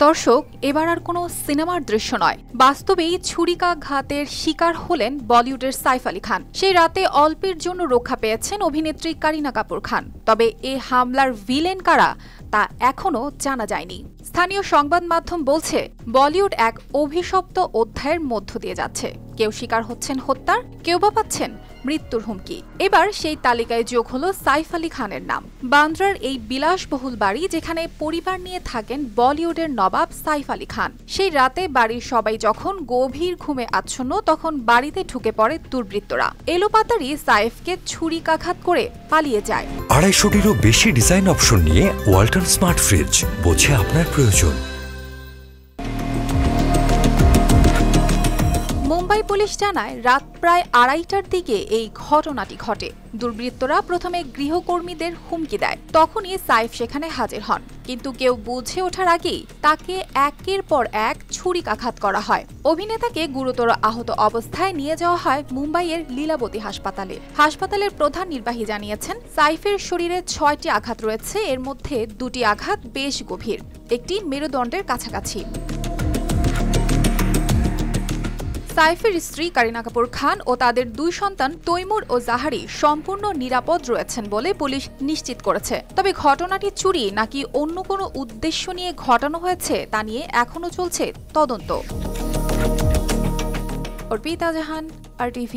দর্শক, এবার আর কোনো সিনেমার দৃশ্য নয়, বাস্তবেই ছুরিকাঘাতের শিকার হলেন বলিউডের সাইফ আলী খান। সেই রাতে অল্পের জন্য রক্ষা পেয়েছেন অভিনেত্রী কারিনা কাপুর খান। তবে এ হামলার ভিলেন কারা তা এখনও জানা যায়নি। স্থানীয় সংবাদ মাধ্যম বলছে, বলিউড এক অভিশপ্ত অধ্যায়ের মধ্য দিয়ে যাচ্ছে। কেউ শিকার হচ্ছেন হত্যার, কেউ বা পাচ্ছেন মৃত্যুর হুমকি। এবার সেই তালিকায় যোগ হলো সাইফ আলী খানের নাম। বান্দ্রার এই বিলাসবহুল বাড়ি, যেখানে পরিবার নিয়ে থাকেন বলিউডের নবাব সাইফ আলী খান। সেই রাতে বাড়ির সবাই যখন গভীর ঘুমে আচ্ছন্ন, তখন বাড়িতে ঢুকে পড়ে দুর্বৃত্তরা। এলোপাতাড়ি সাইফকে ছুরিকাঘাত করে পালিয়ে যায়। 250-টিরও বেশি ডিজাইন অপশন নিয়ে ওয়ালটন স্মার্ট ফ্রিজ, বোঝে আপনার প্রয়োজন। মুম্বাই পুলিশ জানায়, রাত প্রায় 2:30টার দিকে এই ঘটনাটি ঘটে। দুর্বৃত্তরা প্রথমে গৃহকর্মীদের হুমকি দেয়, তখনই সাইফ সেখানে হাজির হন। কিন্তু কেউ বুঝে ওঠার আগেই তাকে একের পর এক ছুরিকাঘাত করা হয়। অভিনেতাকে গুরুতর আহত অবস্থায় নিয়ে যাওয়া হয় মুম্বাইয়ের লীলাবতী হাসপাতালে। হাসপাতালের প্রধান নির্বাহী জানিয়েছেন, সাইফের শরীরে 6টি আঘাত রয়েছে। এর মধ্যে 2টি আঘাত বেশ গভীর, একটি মেরুদণ্ডের কাছাকাছি। সাইফের স্ত্রী কারিনা কাপুর খান ও তাদের 2 সন্তান তৈমুর ও জাহারি সম্পূর্ণ নিরাপদ রয়েছেন বলে পুলিশ নিশ্চিত করেছে। তবে ঘটনাটি চুরি নাকি অন্য কোনো উদ্দেশ্য নিয়ে ঘটানো হয়েছে তা নিয়ে এখনও চলছে তদন্ত। অর্পিতা জাহান, RTV।